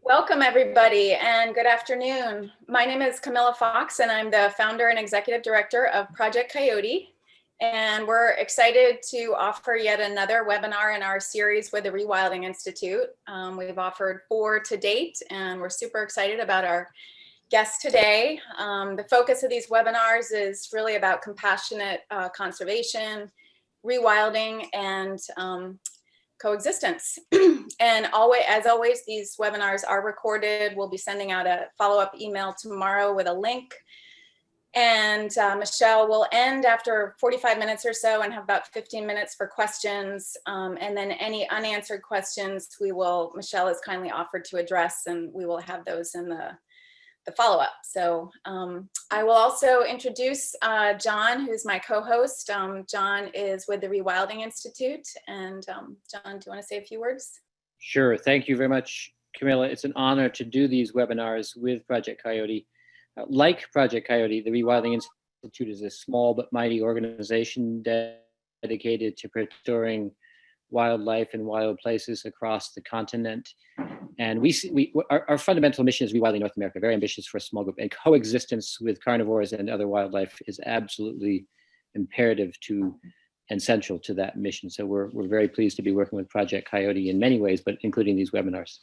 Welcome, everybody, and good afternoon. My name is Camilla Fox, and I'm the founder and executive director of Project Coyote. And we're excited to offer yet another webinar in our series with the Rewilding Institute. We've offered 4 to date, and we're super excited about our guest today. The focus of these webinars is really about compassionate conservation, rewilding, and coexistence. And as always, these webinars are recorded. We'll be sending out a follow-up email tomorrow with a link. And Michelle will end after 45 minutes or so and have about 15 minutes for questions. And then any unanswered questions, Michelle has kindly offered to address, and we will have those in the follow-up. So I will also introduce John, who's my co-host. John is with the Rewilding Institute. And John, do you want to say a few words? Sure. Thank you very much, Camilla. It's an honor to do these webinars with Project Coyote. Like Project Coyote, the Rewilding Institute is a small but mighty organization dedicated to restoring wildlife and wild places across the continent. And our fundamental mission is rewilding North America, very ambitious for a small group, and coexistence with carnivores and other wildlife is absolutely imperative to and central to that mission. So we're very pleased to be working with Project Coyote in many ways, but including these webinars.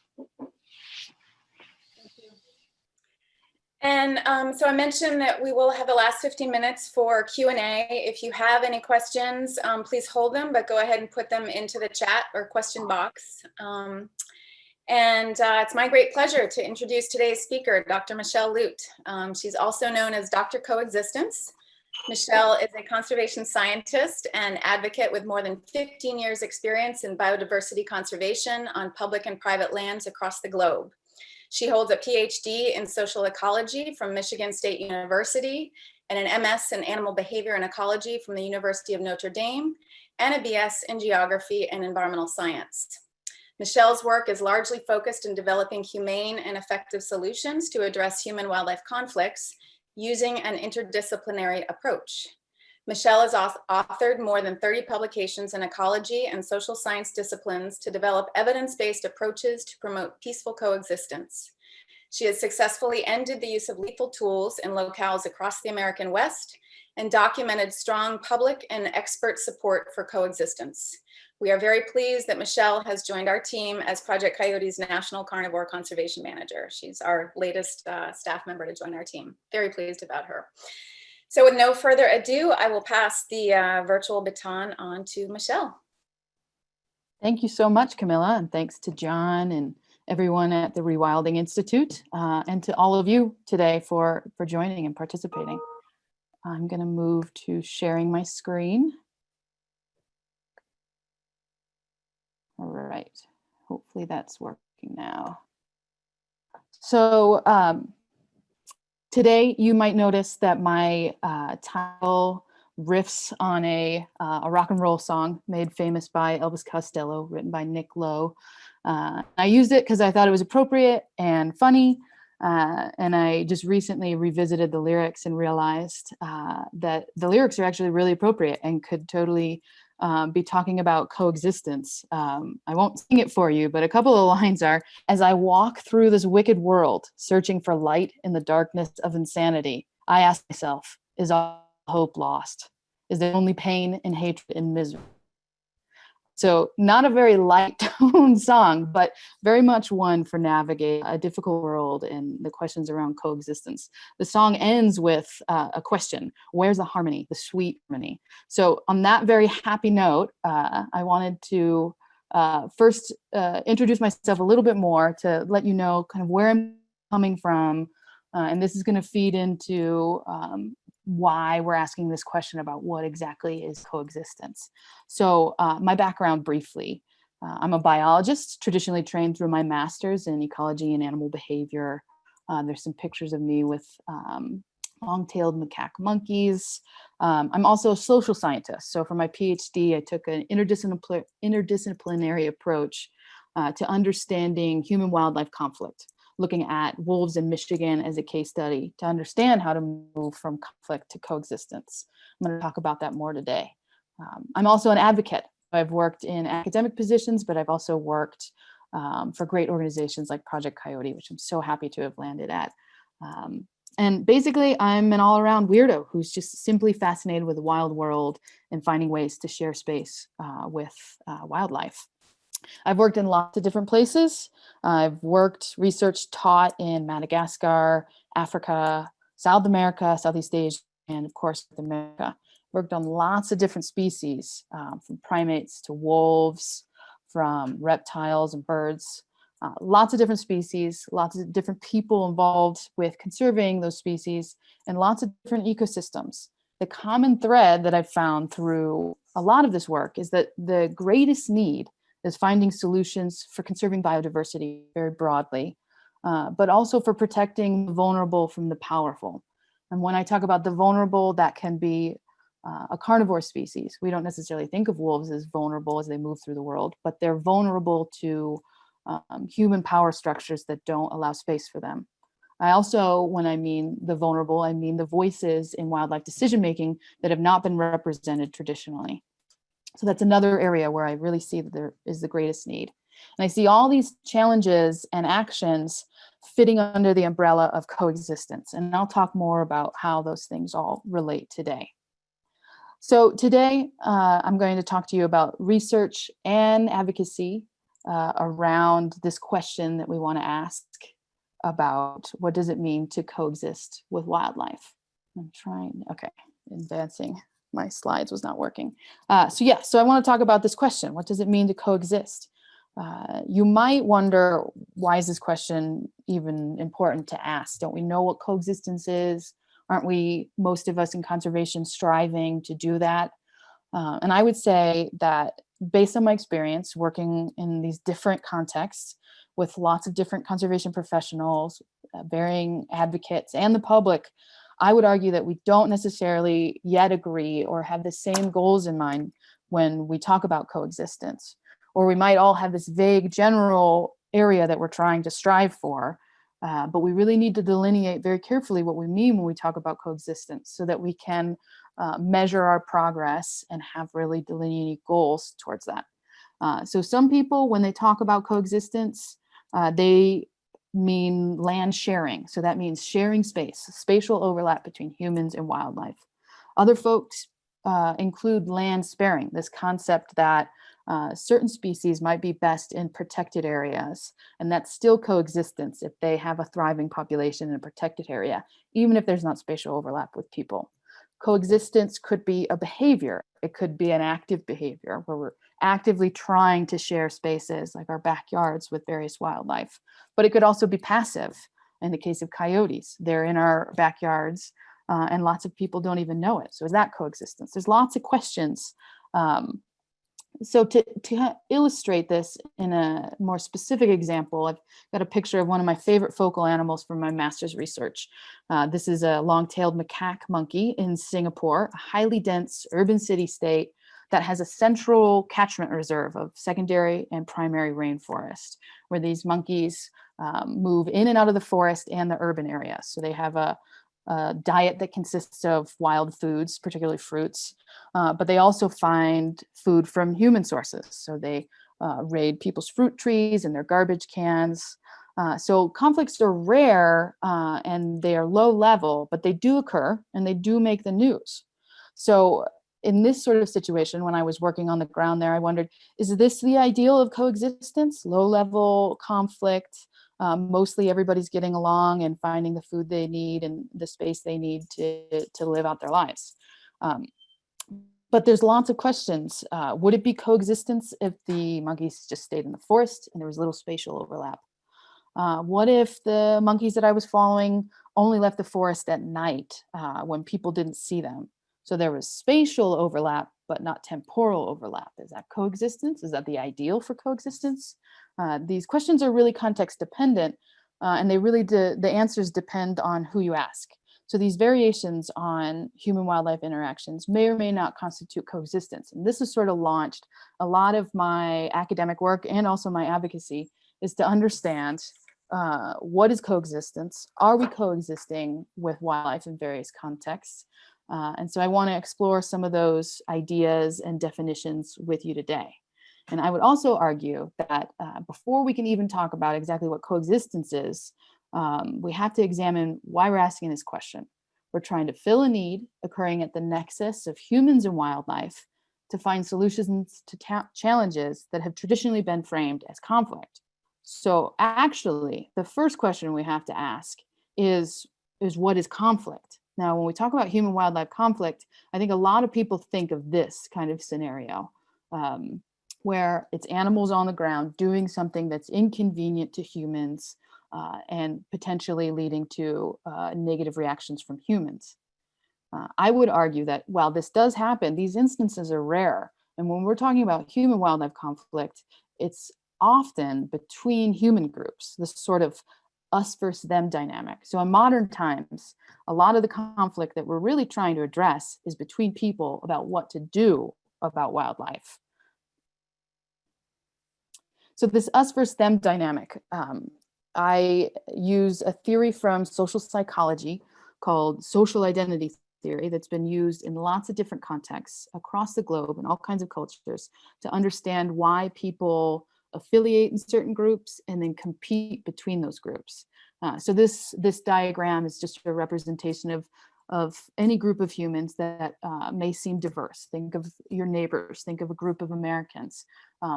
And so I mentioned that we will have the last 15 minutes for Q&A. If you have any questions, please hold them, but go ahead and put them into the chat or question box. It's my great pleasure to introduce today's speaker, Dr. Michelle Lute. She's also known as Dr. Coexistence. Michelle is a conservation scientist and advocate with more than 15 years experience in biodiversity conservation on public and private lands across the globe. She holds a PhD in social ecology from Michigan State University and an MS in animal behavior and ecology from the University of Notre Dame, and a BS in geography and environmental science. Michelle's work is largely focused in developing humane and effective solutions to address human-wildlife conflicts using an interdisciplinary approach. Michelle has authored more than 30 publications in ecology and social science disciplines to develop evidence-based approaches to promote peaceful coexistence. She has successfully ended the use of lethal tools in locales across the American West and documented strong public and expert support for coexistence. We are very pleased that Michelle has joined our team as Project Coyote's National Carnivore Conservation Manager. She's our latest staff member to join our team. Very pleased about her. So with no further ado, I will pass the virtual baton on to Michelle. Thank you so much, Camilla, and thanks to John and everyone at the Rewilding Institute, and to all of you today for joining and participating. I'm going to move to sharing my screen. All right, hopefully that's working now. So today you might notice that my title riffs on a rock and roll song made famous by Elvis Costello, written by Nick Lowe. I used it because I thought it was appropriate and funny, and I just recently revisited the lyrics and realized that the lyrics are actually really appropriate and could totally be talking about coexistence. I won't sing it for you, but a couple of lines are, as I walk through this wicked world, searching for light in the darkness of insanity, I ask myself, is all hope lost? Is there only pain and hatred and misery? So not a very light tone song, but very much one for navigating a difficult world and the questions around coexistence. The song ends with a question: where's the harmony, the sweet harmony? So on that very happy note, I wanted to first introduce myself a little bit more to let you know kind of where I'm coming from. And this is going to feed into why we're asking this question about what exactly is coexistence. So my background briefly, I'm a biologist, traditionally trained through my master's in ecology and animal behavior. There's some pictures of me with long-tailed macaque monkeys. I'm also a social scientist. So for my PhD, I took an interdisciplinary approach to understanding human-wildlife conflict, looking at wolves in Michigan as a case study to understand how to move from conflict to coexistence. I'm going to talk about that more today. I'm also an advocate. I've worked in academic positions, but I've also worked for great organizations like Project Coyote, which I'm so happy to have landed at. And basically, I'm an all-around weirdo who's just simply fascinated with the wild world and finding ways to share space with wildlife. I've worked in lots of different places. I've worked, researched, taught in Madagascar, Africa, South America, Southeast Asia, and of course, North America. Worked on lots of different species, from primates to wolves, from reptiles and birds. Lots of different species, lots of different people involved with conserving those species, and lots of different ecosystems. The common thread that I've found through a lot of this work is that the greatest need is finding solutions for conserving biodiversity very broadly, but also for protecting the vulnerable from the powerful. And when I talk about the vulnerable, that can be a carnivore species. We don't necessarily think of wolves as vulnerable as they move through the world, but they're vulnerable to human power structures that don't allow space for them. I also, when I mean the vulnerable, I mean the voices in wildlife decision-making that have not been represented traditionally. So that's another area where I really see that there is the greatest need. And I see all these challenges and actions fitting under the umbrella of coexistence. And I'll talk more about how those things all relate today. So today, I'm going to talk to you about research and advocacy around this question that we want to ask about what does it mean to coexist with wildlife. I'm trying, okay, advancing. My slides was not working. So I want to talk about this question. What does it mean to coexist? You might wonder, why is this question even important to ask? Don't we know what coexistence is? Aren't we, most of us in conservation, striving to do that? And I would say that based on my experience working in these different contexts with lots of different conservation professionals, varying advocates, and the public, I would argue that we don't necessarily yet agree or have the same goals in mind when we talk about coexistence. Or we might all have this vague general area that we're trying to strive for, but we really need to delineate very carefully what we mean when we talk about coexistence so that we can measure our progress and have really delineated goals towards that. So some people, when they talk about coexistence, they mean land sharing. So that means sharing space, spatial overlap between humans and wildlife. Other folks include land sparing, this concept that certain species might be best in protected areas, and that's still coexistence if they have a thriving population in a protected area, even if there's not spatial overlap with people. Coexistence could be a behavior. It could be an active behavior where we're actively trying to share spaces like our backyards with various wildlife. But it could also be passive. In the case of coyotes, they're in our backyards and lots of people don't even know it. So is that coexistence? There's lots of questions. So to illustrate this in a more specific example, I've got a picture of one of my favorite focal animals from my master's research. This is a long-tailed macaque monkey in Singapore, a highly dense urban city state that has a central catchment reserve of secondary and primary rainforest, where these monkeys move in and out of the forest and the urban area. So they have a diet that consists of wild foods, particularly fruits, but they also find food from human sources. So they raid people's fruit trees and their garbage cans. So conflicts are rare and they are low level, but they do occur and they do make the news. So in this sort of situation, when I was working on the ground there, I wondered, is this the ideal of coexistence? Low level conflict, mostly everybody's getting along and finding the food they need and the space they need to live out their lives. But there's lots of questions. Would it be coexistence if the monkeys just stayed in the forest and there was little spatial overlap? What if the monkeys that I was following only left the forest at night when people didn't see them? So there was spatial overlap, but not temporal overlap. Is that coexistence? Is that the ideal for coexistence? These questions are really context dependent, and they really the answers depend on who you ask. So these variations on human-wildlife interactions may or may not constitute coexistence. And this has sort of launched a lot of my academic work and also my advocacy, is to understand what is coexistence? Are we coexisting with wildlife in various contexts? And so I want to explore some of those ideas and definitions with you today. And I would also argue that before we can even talk about exactly what coexistence is, we have to examine why we're asking this question. We're trying to fill a need occurring at the nexus of humans and wildlife to find solutions to challenges that have traditionally been framed as conflict. So actually, the first question we have to ask is what is conflict? Now, when we talk about human-wildlife conflict, I think a lot of people think of this kind of scenario, where it's animals on the ground doing something that's inconvenient to humans and potentially leading to negative reactions from humans. I would argue that while this does happen, these instances are rare. And when we're talking about human-wildlife conflict, it's often between human groups, this sort of us versus them dynamic. So in modern times, a lot of the conflict that we're really trying to address is between people about what to do about wildlife. So this us versus them dynamic, I use a theory from social psychology called social identity theory that's been used in lots of different contexts across the globe in all kinds of cultures to understand why people affiliate in certain groups and then compete between those groups. So this diagram is just a representation of any group of humans that may seem diverse. Think of your neighbors, think of a group of Americans.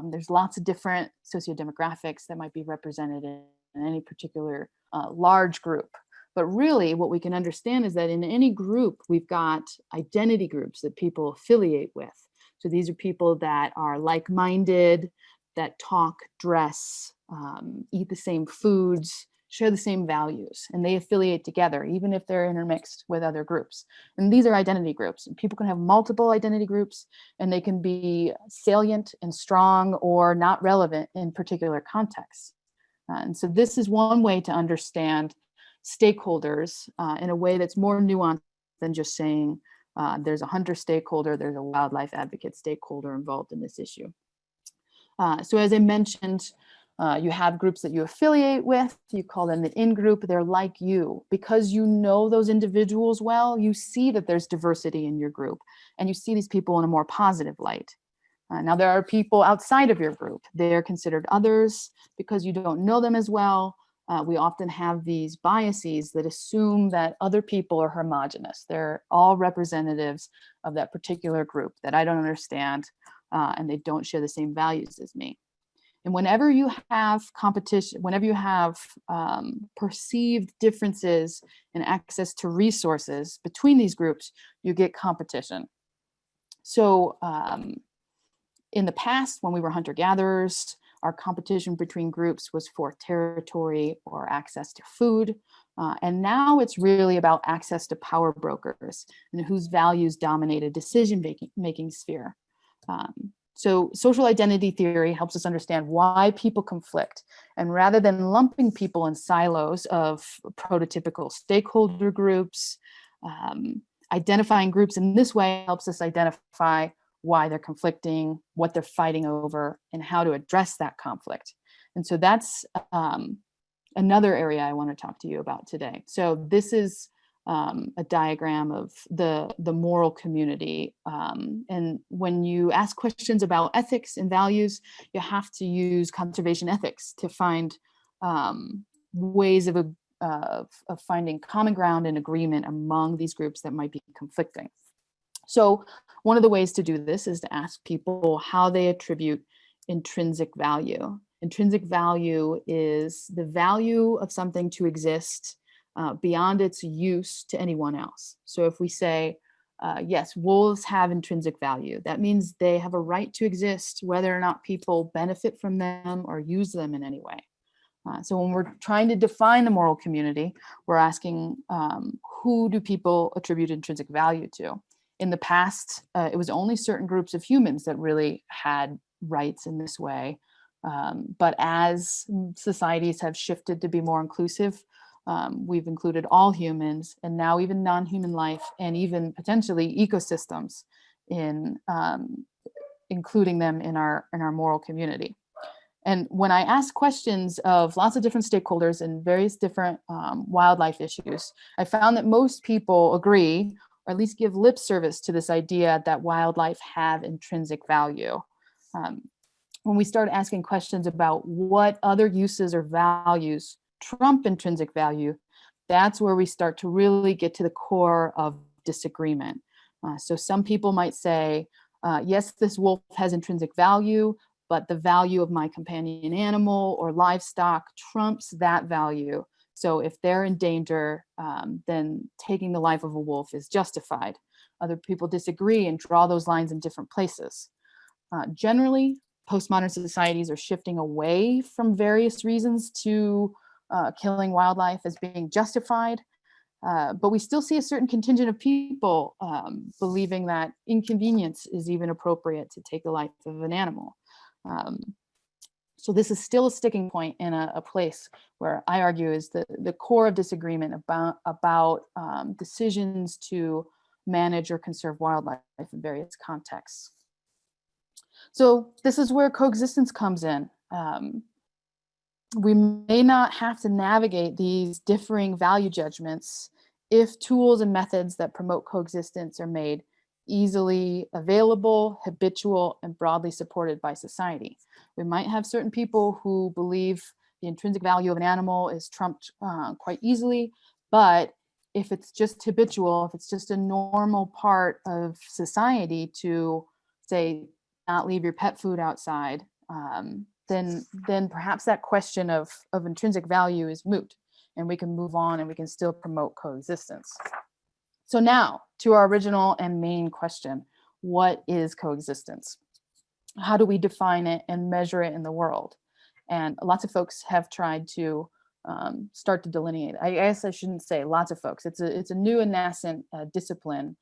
There's lots of different sociodemographics that might be represented in any particular large group. But really what we can understand is that in any group, we've got identity groups that people affiliate with. So these are people that are like-minded, that talk, dress, eat the same foods, share the same values, and they affiliate together, even if they're intermixed with other groups. And these are identity groups. And people can have multiple identity groups, and they can be salient and strong or not relevant in particular contexts. And so this is one way to understand stakeholders in a way that's more nuanced than just saying there's a hunter stakeholder, there's a wildlife advocate stakeholder involved in this issue. So as I mentioned, you have groups that you affiliate with, you call them the in-group, they're like you. Because you know those individuals well, you see that there's diversity in your group, and you see these people in a more positive light. Now there are people outside of your group, they're considered others because you don't know them as well. We often have these biases that assume that other people are homogenous. They're all representatives of that particular group that I don't understand, and they don't share the same values as me. And whenever you have competition, whenever you have perceived differences in access to resources between these groups, you get competition. So in the past, when we were hunter-gatherers, our competition between groups was for territory or access to food. And now it's really about access to power brokers and whose values dominate a decision-making sphere. So social identity theory helps us understand why people conflict. And rather than lumping people in silos of prototypical stakeholder groups, identifying groups in this way helps us identify why they're conflicting, what they're fighting over, and how to address that conflict. And so that's another area I want to talk to you about today. So this is a diagram of the moral community. And when you ask questions about ethics and values, you have to use conservation ethics to find ways of finding common ground and agreement among these groups that might be conflicting. So one of the ways to do this is to ask people how they attribute intrinsic value. Intrinsic value is the value of something to exist beyond its use to anyone else. So if we say, yes, wolves have intrinsic value, that means they have a right to exist whether or not people benefit from them or use them in any way. So when we're trying to define the moral community, we're asking who do people attribute intrinsic value to? In the past, it was only certain groups of humans that really had rights in this way. But as societies have shifted to be more inclusive, we've included all humans and now even non-human life and even potentially ecosystems in including them in our moral community. And when I ask questions of lots of different stakeholders and various different wildlife issues, I found that most people agree, or at least give lip service to this idea that wildlife have intrinsic value. when we start asking questions about what other uses or values trump intrinsic value, that's where we start to really get to the core of disagreement. So some people might say, yes, this wolf has intrinsic value, but the value of my companion animal or livestock trumps that value. So if they're in danger, then taking the life of a wolf is justified. Other people disagree and draw those lines in different places. Generally, postmodern societies are shifting away from various reasons to killing wildlife as being justified. But we still see a certain contingent of people believing that inconvenience is even appropriate to take the life of an animal. So this is still a sticking point in a place where I argue is the core of disagreement about decisions to manage or conserve wildlife in various contexts. So this is where coexistence comes in. We may not have to navigate these differing value judgments if tools and methods that promote coexistence are made easily available, habitual, and broadly supported by society. We might have certain people who believe the intrinsic value of an animal is trumped quite easily, but if it's just habitual, if it's just a normal part of society to say, not leave your pet food outside, then perhaps that question of intrinsic value is moot, and we can move on and we can still promote coexistence. So now to our original and main question, what is coexistence? How do we define it and measure it in the world? And lots of folks have tried to start to delineate. I guess I shouldn't say lots of folks. It's a new and nascent discipline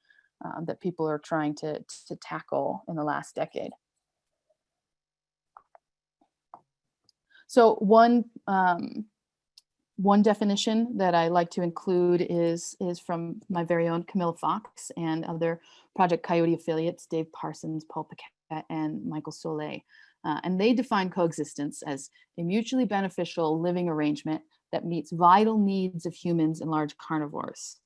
that people are trying to tackle in the last decade. So one definition that I like to include is from my very own Camilla Fox and other Project Coyote affiliates, Dave Parsons, Paul Paquette, and Michael Soleil. And they define coexistence as a mutually beneficial living arrangement that meets vital needs of humans and large carnivores.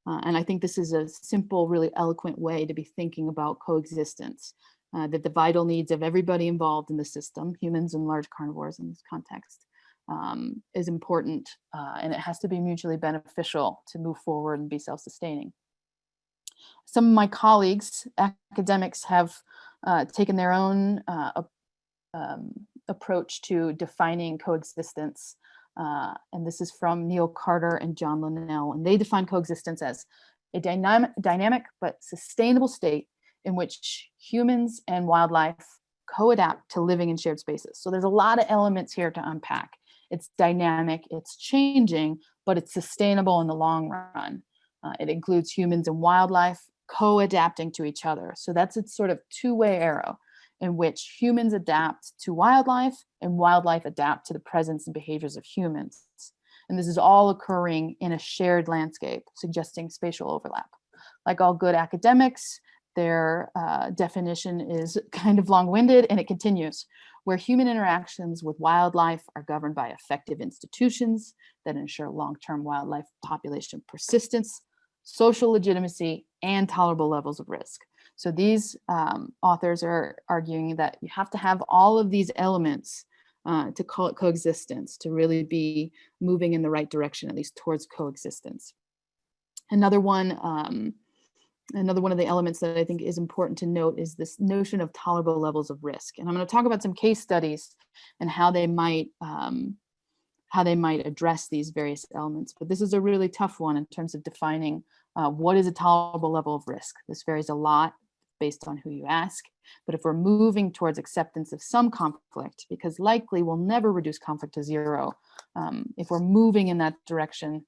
And I think this is a simple, really eloquent way to be thinking about coexistence, that the vital needs of everybody involved in the system, humans and large carnivores in this context, is important, and it has to be mutually beneficial to move forward and be self-sustaining. Some of my colleagues, academics, have taken their own approach to defining coexistence. And this is from Neil Carter and John Linnell. And they define coexistence as a dynamic but sustainable state in which humans and wildlife co-adapt to living in shared spaces. So there's a lot of elements here to unpack. It's dynamic, it's changing, but it's sustainable in the long run. It includes humans and wildlife co-adapting to each other. So that's its sort of two-way arrow in which humans adapt to wildlife and wildlife adapt to the presence and behaviors of humans. And this is all occurring in a shared landscape, suggesting spatial overlap. Like all good academics, their definition is kind of long-winded, and it continues, where human interactions with wildlife are governed by effective institutions that ensure long-term wildlife population persistence, social legitimacy, and tolerable levels of risk. So these authors are arguing that you have to have all of these elements to call it coexistence, to really be moving in the right direction, at least towards coexistence. Another one of the elements that I think is important to note is this notion of tolerable levels of risk. And I'm going to talk about some case studies and how they might address these various elements. But this is a really tough one in terms of defining what is a tolerable level of risk. This varies a lot based on who you ask. But if we're moving towards acceptance of some conflict, because likely we'll never reduce conflict to zero, if we're moving in that direction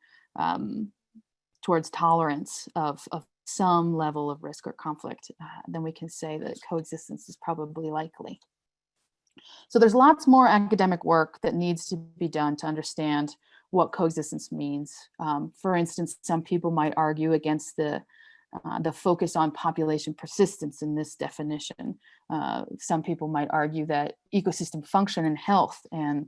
towards tolerance of some level of risk or conflict, then we can say that coexistence is probably likely. So there's lots more academic work that needs to be done to understand what coexistence means. For instance, some people might argue against the focus on population persistence in this definition. Some people might argue that ecosystem function and health and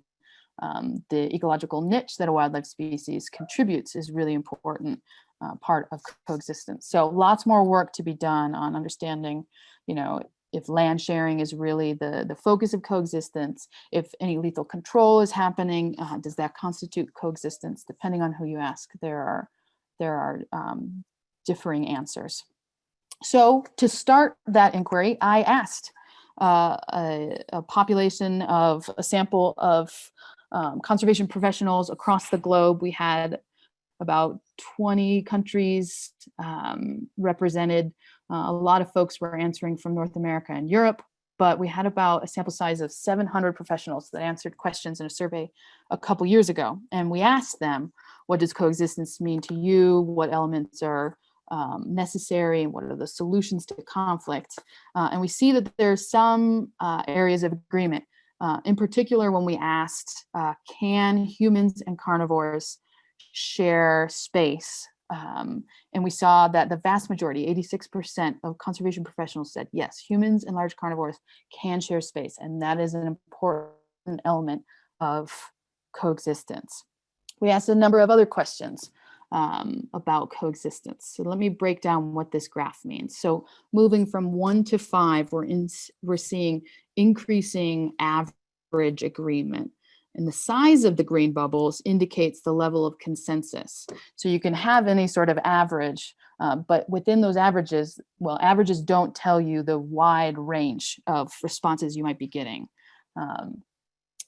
the ecological niche that a wildlife species contributes is really important part of coexistence. So lots more work to be done on understanding, if land sharing is really the focus of coexistence, if any lethal control is happening, does that constitute coexistence? Depending on who you ask, there are differing answers. So to start that inquiry, I asked a population of a sample of conservation professionals across the globe. We had about 20 countries represented. A lot of folks were answering from North America and Europe, but we had about a sample size of 700 professionals that answered questions in a survey a couple years ago. And we asked them, what does coexistence mean to you? What elements are necessary, and what are the solutions to conflict? And we see that there's some areas of agreement. In particular, when we asked, can humans and carnivores share space? And we saw that the vast majority, 86% of conservation professionals said, yes, humans and large carnivores can share space. And that is an important element of coexistence. We asked a number of other questions about coexistence. So let me break down what this graph means. So moving from 1 to 5, we're seeing increasing average agreement. And the size of the green bubbles indicates the level of consensus. So you can have any sort of average, but within those averages, well, averages don't tell you the wide range of responses you might be getting.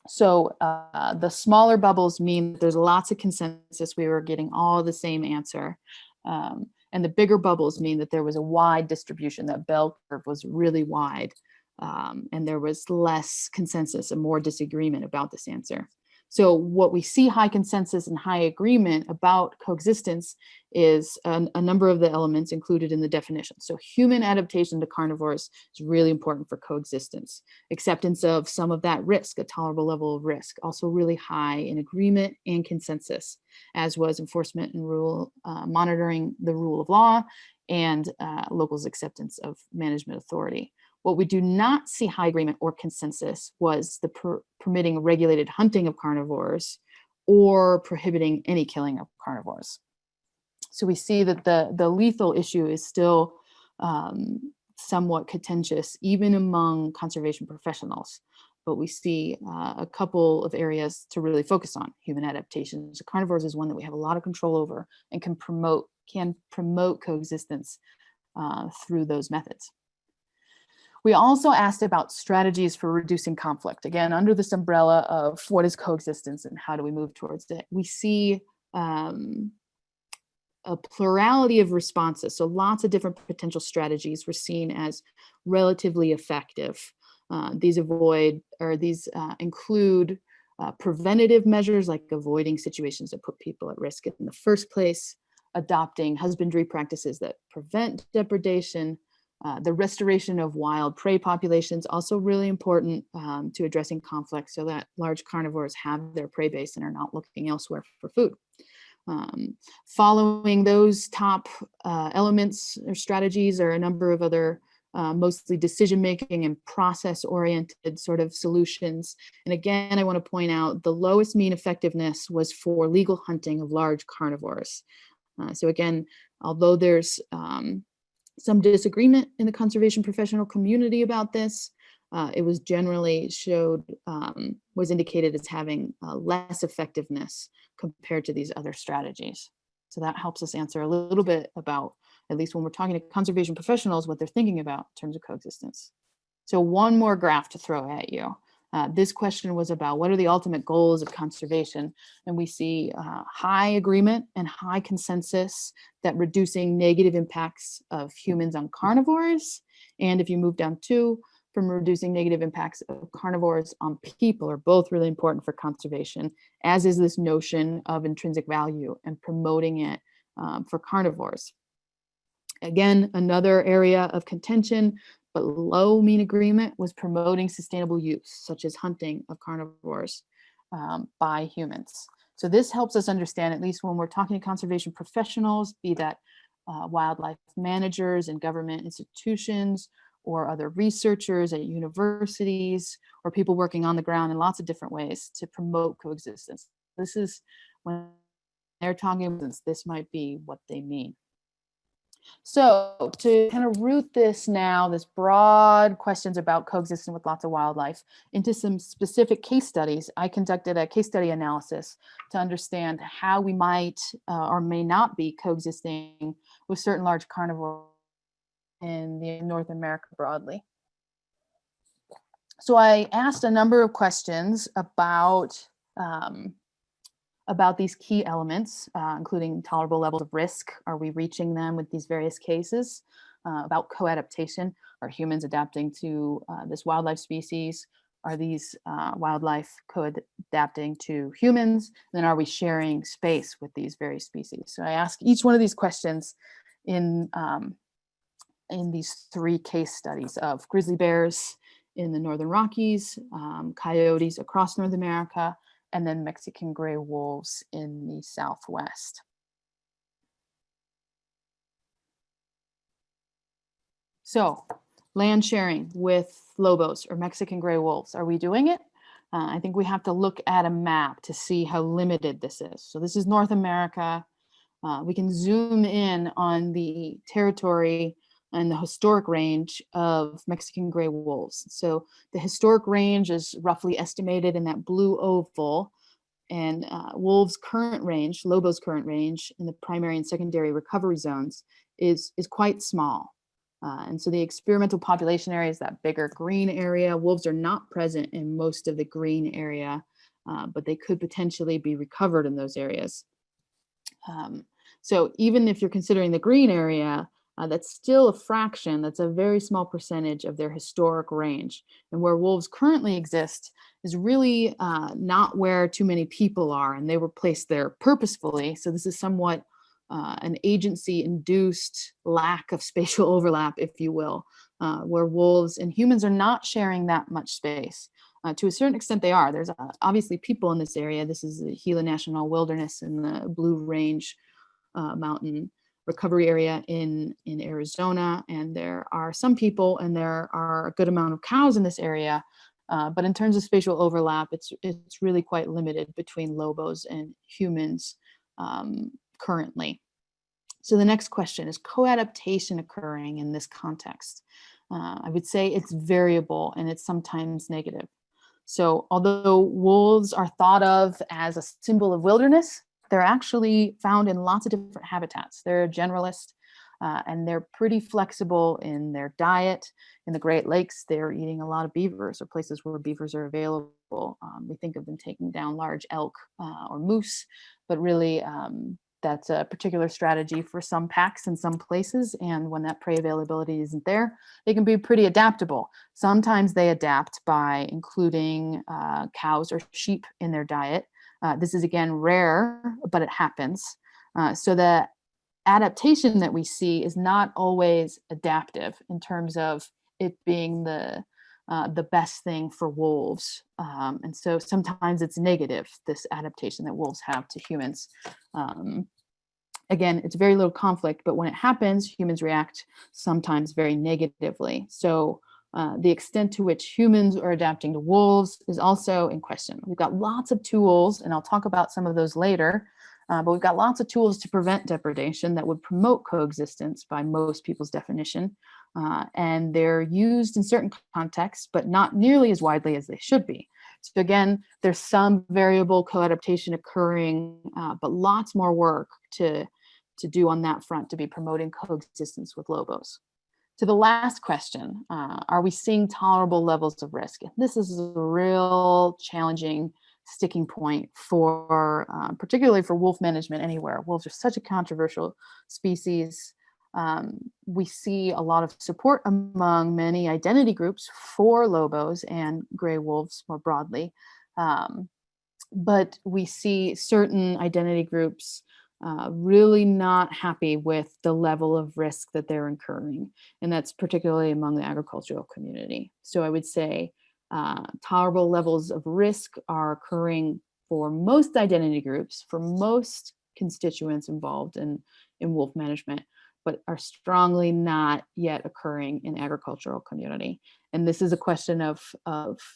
So the smaller bubbles mean there's lots of consensus. We were getting all the same answer. And the bigger bubbles mean that there was a wide distribution, that bell curve was really wide. And there was less consensus and more disagreement about this answer. So what we see high consensus and high agreement about coexistence is a number of the elements included in the definition. So human adaptation to carnivores is really important for coexistence. Acceptance of some of that risk, a tolerable level of risk, also really high in agreement and consensus, as was enforcement and rule, monitoring the rule of law and locals' acceptance of management authority. What we do not see high agreement or consensus was the permitting regulated hunting of carnivores or prohibiting any killing of carnivores. So we see that the lethal issue is still somewhat contentious, even among conservation professionals. But we see a couple of areas to really focus on. Human adaptation to carnivores is one that we have a lot of control over and can promote coexistence through those methods. We also asked about strategies for reducing conflict. Again, under this umbrella of what is coexistence and how do we move towards it, we see a plurality of responses. So lots of different potential strategies were seen as relatively effective. These include preventative measures like avoiding situations that put people at risk in the first place, adopting husbandry practices that prevent depredation, the restoration of wild prey populations, also really important to addressing conflict so that large carnivores have their prey base and are not looking elsewhere for food. Following those top elements or strategies are a number of other mostly decision-making and process-oriented sort of solutions. And again, I want to point out the lowest mean effectiveness was for legal hunting of large carnivores. So again, although there's some disagreement in the conservation professional community about this, it was generally was indicated as having less effectiveness compared to these other strategies. So that helps us answer a little bit about, at least when we're talking to conservation professionals, what they're thinking about in terms of coexistence. So one more graph to throw at you. This question was about what are the ultimate goals of conservation? And we see high agreement and high consensus that reducing negative impacts of humans on carnivores. And if you move down from reducing negative impacts of carnivores on people are both really important for conservation, as is this notion of intrinsic value and promoting it for carnivores. Again, another area of contention, but low mean agreement was promoting sustainable use, such as hunting of carnivores by humans. So this helps us understand, at least when we're talking to conservation professionals, be that wildlife managers and government institutions, or other researchers at universities, or people working on the ground in lots of different ways to promote coexistence. This is when they're talking, this might be what they mean. So to kind of root this now, this broad questions about coexisting with lots of wildlife into some specific case studies, I conducted a case study analysis to understand how we might or may not be coexisting with certain large carnivores in North America broadly. So I asked a number of questions about these key elements, including tolerable levels of risk. Are we reaching them with these various cases? About co-adaptation. Are humans adapting to this wildlife species? Are these wildlife co-adapting to humans? Then are we sharing space with these various species? So I asked each one of these questions in these three case studies of grizzly bears in the Northern Rockies, coyotes across North America, and then Mexican gray wolves in the Southwest. So land sharing with lobos or Mexican gray wolves, are we doing it? I think we have to look at a map to see how limited this is. So this is North America. We can zoom in on the territory and the historic range of Mexican gray wolves. So the historic range is roughly estimated in that blue oval, and wolves' current range, lobos' current range in the primary and secondary recovery zones is quite small. And so the experimental population area is that bigger green area. Wolves are not present in most of the green area, but they could potentially be recovered in those areas. So even if you're considering the green area, that's still a fraction, that's a very small percentage of their historic range. And where wolves currently exist is really not where too many people are, and they were placed there purposefully. So this is somewhat an agency-induced lack of spatial overlap, if you will, where wolves and humans are not sharing that much space. To a certain extent they are. There's obviously people in this area. This is the Gila National Wilderness in the Blue Range mountain recovery area in Arizona, and there are some people and there are a good amount of cows in this area, but in terms of spatial overlap, it's really quite limited between lobos and humans currently. So the next question is co-adaptation occurring in this context? I would say it's variable and it's sometimes negative. So although wolves are thought of as a symbol of wilderness, they're actually found in lots of different habitats. They're a generalist, and they're pretty flexible in their diet. In the Great Lakes, they're eating a lot of beavers, or places where beavers are available. We think of them taking down large elk or moose, but really that's a particular strategy for some packs in some places. And when that prey availability isn't there, they can be pretty adaptable. Sometimes they adapt by including cows or sheep in their diet. This is again rare, but it happens. So the adaptation that we see is not always adaptive in terms of it being the best thing for wolves. And so sometimes it's negative, this adaptation that wolves have to humans. Again, it's very little conflict, but when it happens, humans react sometimes very negatively. So the extent to which humans are adapting to wolves is also in question. We've got lots of tools, and I'll talk about some of those later, but we've got lots of tools to prevent depredation that would promote coexistence by most people's definition. And they're used in certain contexts, but not nearly as widely as they should be. So again, there's some variable co-adaptation occurring, but lots more work to do on that front to be promoting coexistence with lobos. To the last question, are we seeing tolerable levels of risk? This is a real challenging sticking point for, particularly for wolf management anywhere. Wolves are such a controversial species. We see a lot of support among many identity groups for lobos and gray wolves more broadly. But we see certain identity groups really not happy with the level of risk that they're incurring. And that's particularly among the agricultural community. So I would say tolerable levels of risk are occurring for most identity groups, for most constituents involved in wolf management, but are strongly not yet occurring in agricultural community. And this is a question of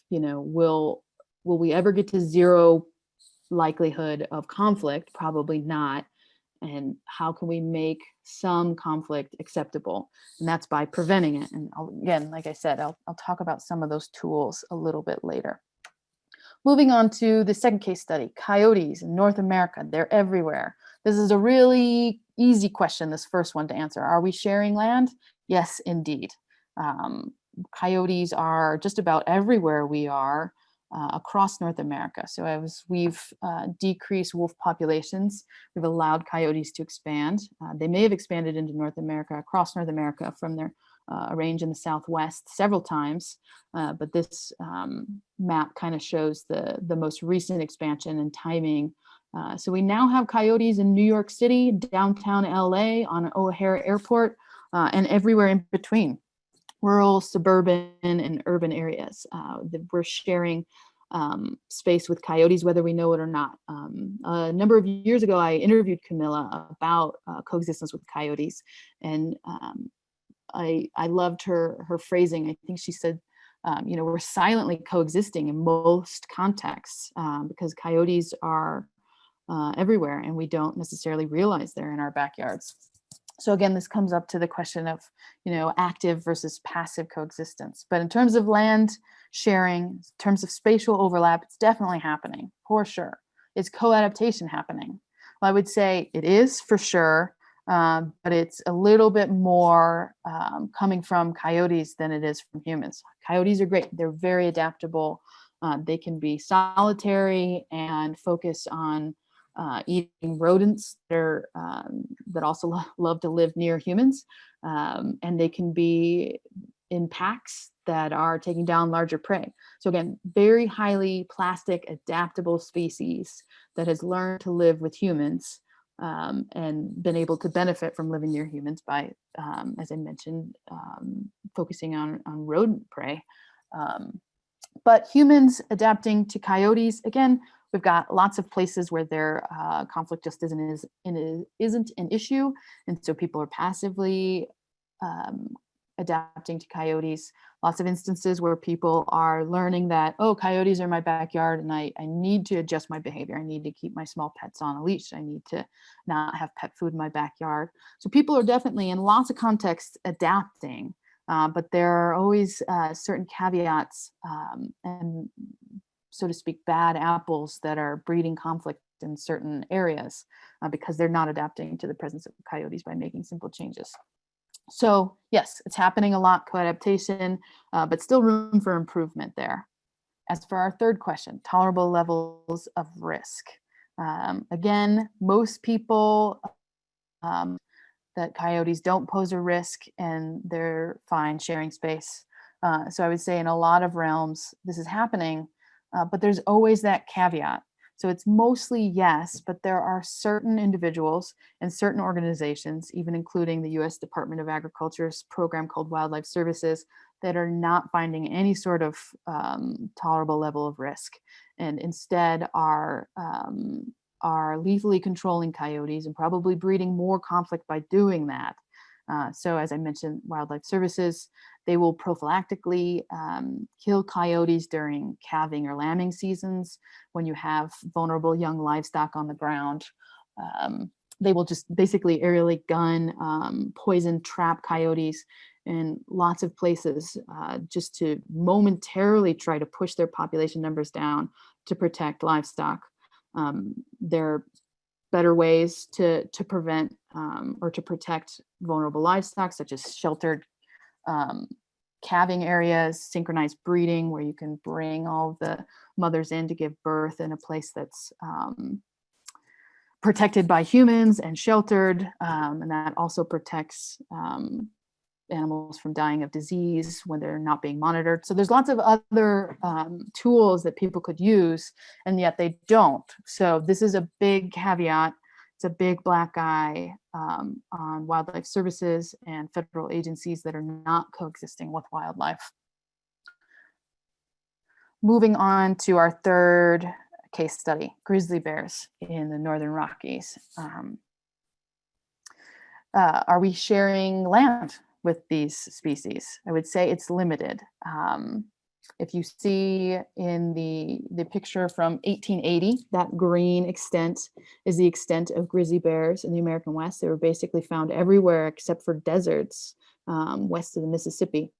will we ever get to zero likelihood of conflict? Probably not. and how can we make some conflict acceptable? And that's by preventing it. And again, like I said, I'll talk about some of those tools a little bit later. Moving on to the second case study, coyotes in North America. They're everywhere. This is a really easy question, this first one to answer. Are we sharing land? Yes, indeed. Coyotes are just about everywhere we are across North America. So as we've decreased wolf populations, we've allowed coyotes to expand. They may have expanded into North America, across North America from their a range in the Southwest several times, but this map kind of shows the most recent expansion and timing. So we now have coyotes in New York City, downtown LA, on O'Hare Airport, and everywhere in between, rural, suburban, and urban areas. We're sharing space with coyotes, whether we know it or not. A number of years ago, I interviewed Camilla about coexistence with coyotes, and I loved her phrasing. I think she said, we're silently coexisting in most contexts because coyotes are everywhere and we don't necessarily realize they're in our backyards. So again, this comes up to the question of, active versus passive coexistence. But in terms of land sharing, in terms of spatial overlap, it's definitely happening, for sure. Is co-adaptation happening? Well, I would say it is, for sure. But it's a little bit more coming from coyotes than it is from humans. Coyotes are great. They're very adaptable. They can be solitary and focus on eating rodents that also love to live near humans. And they can be in packs that are taking down larger prey. So again, very highly plastic, adaptable species that has learned to live with humans. And been able to benefit from living near humans by, as I mentioned, focusing on rodent prey. But humans adapting to coyotes, again, we've got lots of places where their conflict just isn't an issue. And so people are passively adapting to coyotes. Lots of instances where people are learning that, oh, coyotes are in my backyard and I need to adjust my behavior. I need to keep my small pets on a leash. I need to not have pet food in my backyard. So people are definitely in lots of contexts adapting, but there are always certain caveats and, so to speak, bad apples that are breeding conflict in certain areas because they're not adapting to the presence of coyotes by making simple changes. So yes, it's happening a lot, co-adaptation, but still room for improvement there. As for our third question, tolerable levels of risk. Again, most people that coyotes don't pose a risk and they're fine sharing space. So I would say in a lot of realms, this is happening, but there's always that caveat. So it's mostly yes, but there are certain individuals and certain organizations, even including the US Department of Agriculture's program called Wildlife Services, that are not finding any sort of tolerable level of risk, and instead are lethally controlling coyotes and probably breeding more conflict by doing that. So as I mentioned, Wildlife Services, they will prophylactically kill coyotes during calving or lambing seasons when you have vulnerable young livestock on the ground. They will just basically aerially gun, poison, trap coyotes in lots of places just to momentarily try to push their population numbers down to protect livestock. There are better ways to prevent or to protect vulnerable livestock, such as sheltered calving areas, synchronized breeding, where you can bring all the mothers in to give birth in a place that's protected by humans and sheltered, and that also protects animals from dying of disease when they're not being monitored. So there's lots of other tools that people could use, and yet they don't. So this is a big caveat. It's a big black eye on wildlife services and federal agencies that are not coexisting with wildlife. Moving on to our third case study, grizzly bears in the Northern Rockies. Are we sharing land with these species? I would say it's limited. If you see in the picture from 1880, that green extent is the extent of grizzly bears in the American West. They were basically found everywhere except for deserts west of the Mississippi.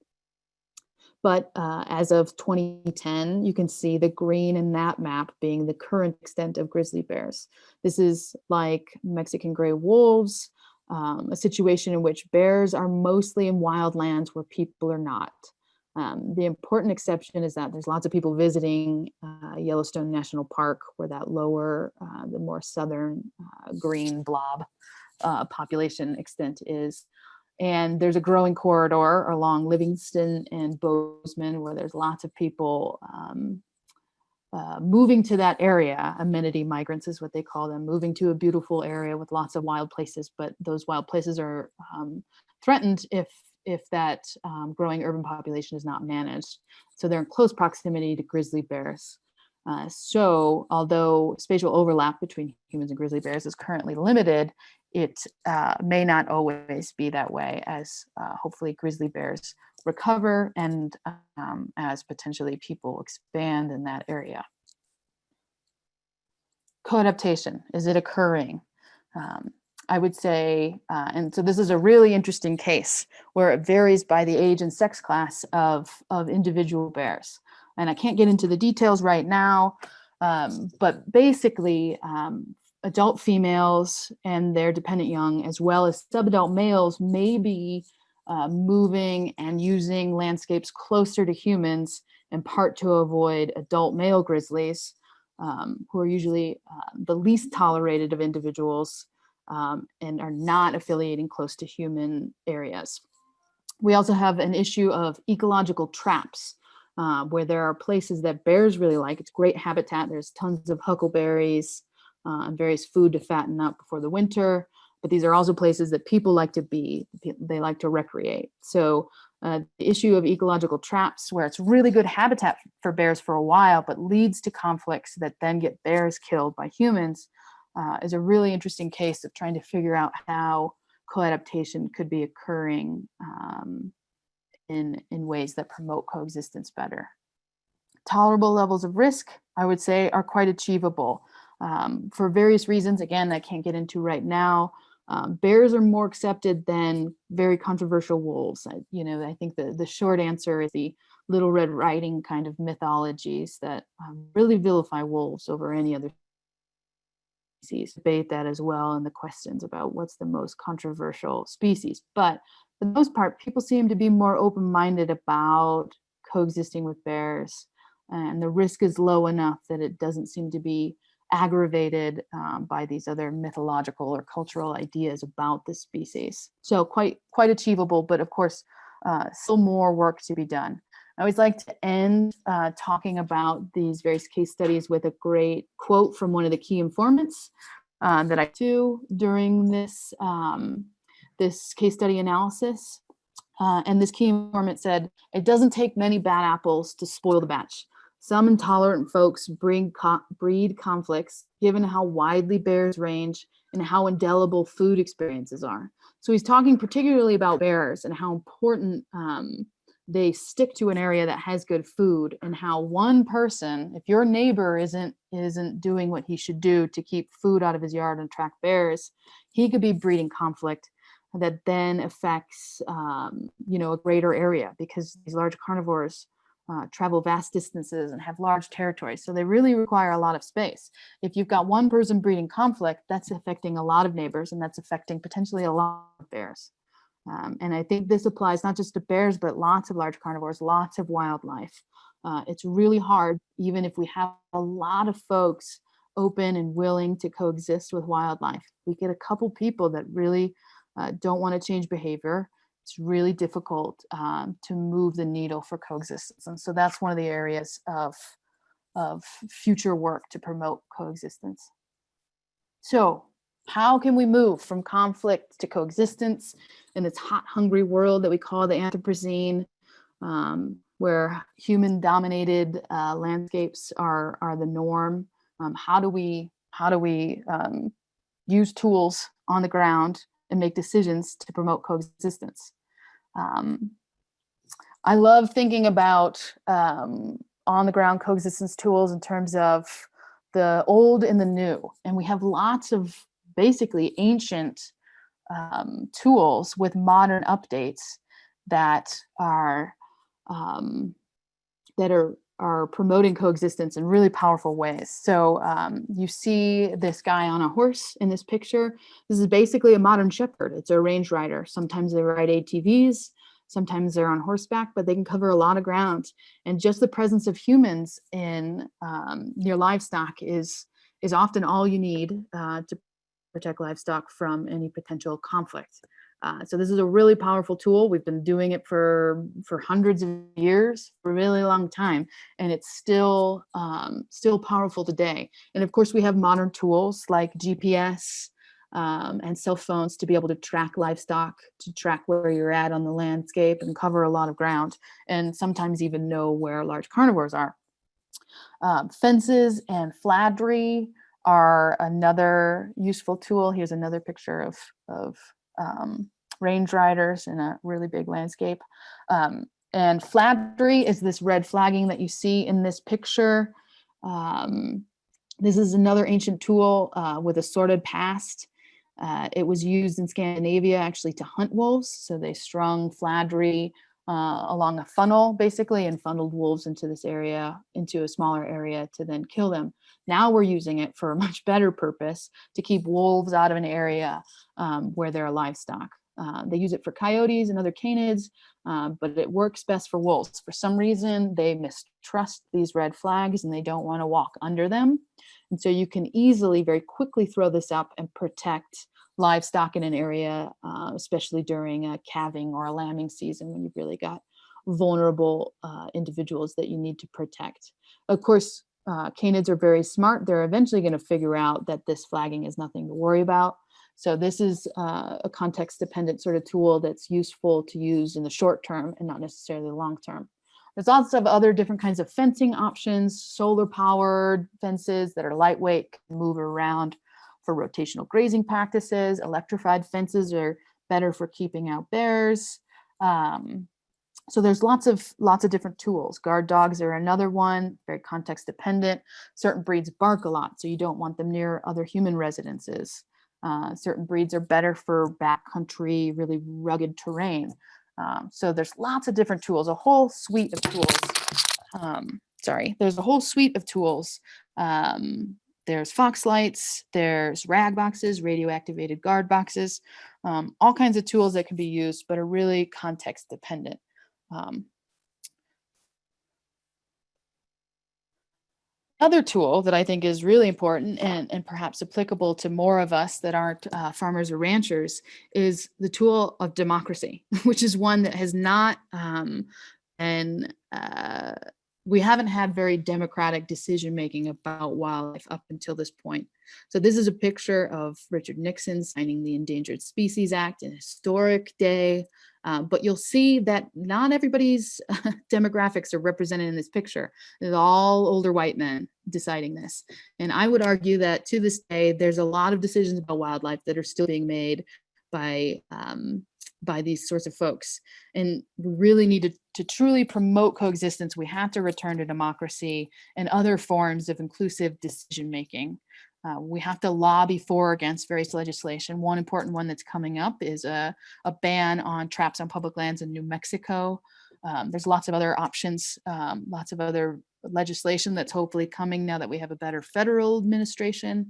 But as of 2010, you can see the green in that map being the current extent of grizzly bears. This is like Mexican gray wolves, a situation in which bears are mostly in wild lands where people are not. The important exception is that there's lots of people visiting Yellowstone National Park, where that lower, the more southern green blob population extent is. And there's a growing corridor along Livingston and Bozeman where there's lots of people moving to that area. Amenity migrants is what they call them, moving to a beautiful area with lots of wild places. But those wild places are threatened if that growing urban population is not managed. So they're in close proximity to grizzly bears. So although spatial overlap between humans and grizzly bears is currently limited, it may not always be that way, as hopefully grizzly bears recover and as potentially people expand in that area. Coadaptation, is it occurring? I would say, and so this is a really interesting case where it varies by the age and sex class of individual bears. And I can't get into the details right now, but basically adult females and their dependent young, as well as subadult males, may be moving and using landscapes closer to humans, in part to avoid adult male grizzlies, who are usually the least tolerated of individuals and are not affiliating close to human areas. We also have an issue of ecological traps, where there are places that bears really like. It's great habitat. There's tons of huckleberries and various food to fatten up before the winter. But these are also places that people like to be. They like to recreate. So the issue of ecological traps, where it's really good habitat for bears for a while, but leads to conflicts that then get bears killed by humans, is a really interesting case of trying to figure out how coadaptation could be occurring in ways that promote coexistence better. Tolerable levels of risk, I would say, are quite achievable for various reasons. Again, I can't get into right now. Bears are more accepted than very controversial wolves. I think the short answer is the Little Red Riding kind of mythologies that really vilify wolves over any other species. Debate that as well in the questions about what's the most controversial species. But for the most part, people seem to be more open-minded about coexisting with bears, and the risk is low enough that it doesn't seem to be aggravated by these other mythological or cultural ideas about the species. So quite achievable, but of course, still more work to be done. I always like to end talking about these various case studies with a great quote from one of the key informants that I do during this this case study analysis. And this key informant said, "It doesn't take many bad apples to spoil the batch. Some intolerant folks breed conflicts, given how widely bears range and how indelible food experiences are." So he's talking particularly about bears and how important they stick to an area that has good food, and how one person, if your neighbor isn't doing what he should do to keep food out of his yard and attract bears, he could be breeding conflict that then affects a greater area, because these large carnivores travel vast distances and have large territories. So they really require a lot of space. If you've got one person breeding conflict, that's affecting a lot of neighbors, and that's affecting potentially a lot of bears. And I think this applies not just to bears, but lots of large carnivores, lots of wildlife. It's really hard, even if we have a lot of folks open and willing to coexist with wildlife. We get a couple people that really don't want to change behavior. It's really difficult to move the needle for coexistence. And so that's one of the areas of future work to promote coexistence. So how can we move from conflict to coexistence in this hot, hungry world that we call the Anthropocene, where human-dominated landscapes are the norm? How do we use tools on the ground and make decisions to promote coexistence? I love thinking about on the ground coexistence tools in terms of the old and the new. And we have lots of basically ancient tools with modern updates that are um, are promoting coexistence in really powerful ways. So you see this guy on a horse in this picture. This is basically a modern shepherd. It's a range rider. Sometimes they ride ATVs, sometimes they're on horseback, but they can cover a lot of ground. And just the presence of humans in near livestock is often all you need to protect livestock from any potential conflict. So this is a really powerful tool. We've been doing it for hundreds of years, for a really long time, and it's still powerful today. And of course, we have modern tools like GPS and cell phones to be able to track livestock, to track where you're at on the landscape and cover a lot of ground, and sometimes even know where large carnivores are. Fences and fladry are another useful tool. Here's another picture of range riders in a really big landscape. And fladry is this red flagging that you see in this picture. This is another ancient tool with a sordid past. It was used in Scandinavia actually to hunt wolves. So they strung fladry along a funnel basically and funneled wolves into this area, into a smaller area to then kill them. Now we're using it for a much better purpose, to keep wolves out of an area where there are livestock. They use it for coyotes and other canids, but it works best for wolves. For some reason, they mistrust these red flags and they don't want to walk under them. And so you can easily, very quickly throw this up and protect livestock in an area, especially during a calving or a lambing season when you've really got vulnerable individuals that you need to protect. Of course, canids are very smart. They're eventually going to figure out that this flagging is nothing to worry about. So this is a context-dependent sort of tool that's useful to use in the short term and not necessarily the long term. There's lots of other different kinds of fencing options, solar-powered fences that are lightweight, can move around for rotational grazing practices. Electrified fences are better for keeping out bears. So there's lots of different tools. Guard dogs are another one, very context dependent. Certain breeds bark a lot, so you don't want them near other human residences. Certain breeds are better for backcountry, really rugged terrain. So there's lots of different tools, a whole suite of tools. There's a whole suite of tools. There's fox lights, there's rag boxes, radio activated guard boxes, all kinds of tools that can be used, but are really context dependent. Other tool that I think is really important and perhaps applicable to more of us that aren't farmers or ranchers is the tool of democracy, which is one that has not we haven't had very democratic decision making about wildlife up until this point. So this is a picture of Richard Nixon signing the Endangered Species Act, an historic day. But you'll see that not everybody's demographics are represented in this picture. It's all older white men deciding this. And I would argue that to this day, there's a lot of decisions about wildlife that are still being made by these sorts of folks. And we really need to truly promote coexistence. We have to return to democracy and other forms of inclusive decision making. We have to lobby for or against various legislation. One important one that's coming up is a ban on traps on public lands in New Mexico. There's lots of other options, lots of other legislation that's hopefully coming now that we have a better federal administration.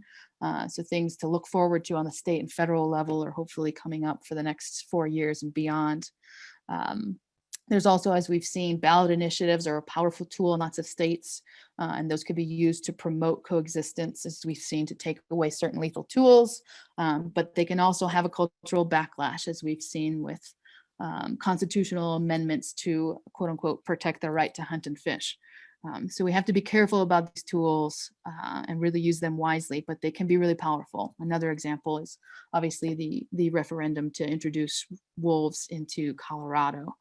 So things to look forward to on the state and federal level are hopefully coming up for the next 4 years and beyond. There's also, as we've seen, ballot initiatives are a powerful tool in lots of states, and those could be used to promote coexistence, as we've seen, to take away certain lethal tools, but they can also have a cultural backlash, as we've seen with constitutional amendments to, quote unquote, protect the right to hunt and fish. So we have to be careful about these tools and really use them wisely, but they can be really powerful. Another example is obviously the referendum to introduce wolves into Colorado.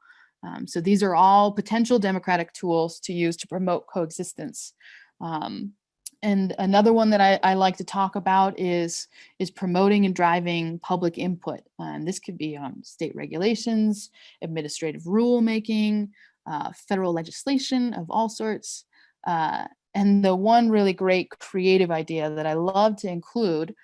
So these are all potential democratic tools to use to promote coexistence. And another one that I like to talk about is promoting and driving public input. And this could be on state regulations, administrative rulemaking, federal legislation of all sorts. And the one really great creative idea that I love to include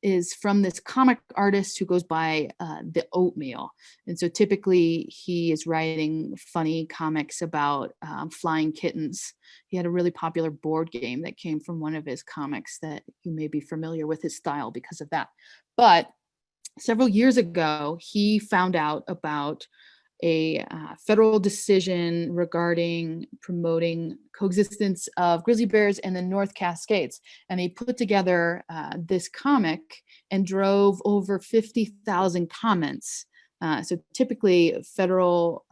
is from this comic artist who goes by the Oatmeal. And so typically he is writing funny comics about flying kittens. He had a really popular board game that came from one of his comics that you may be familiar with his style because of that. But several years ago, he found out about a federal decision regarding promoting coexistence of grizzly bears in the North Cascades. And he put together this comic and drove over 50,000 comments. So typically federal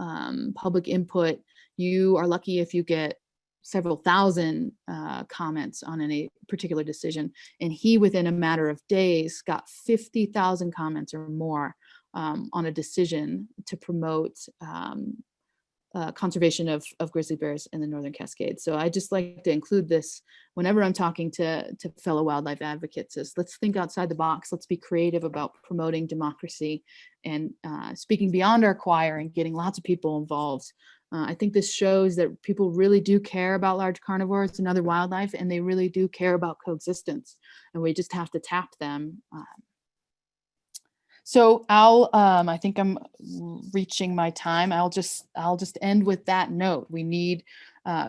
public input, you are lucky if you get several thousand comments on any particular decision. And he, within a matter of days, got 50,000 comments or more on a decision to promote conservation of grizzly bears in the Northern Cascades. So I just like to include this whenever I'm talking to fellow wildlife advocates, is let's think outside the box. Let's be creative about promoting democracy and speaking beyond our choir and getting lots of people involved. I think this shows that people really do care about large carnivores and other wildlife, and they really do care about coexistence, and we just have to tap them. So I think I'm reaching my time. I'll just end with that note. We need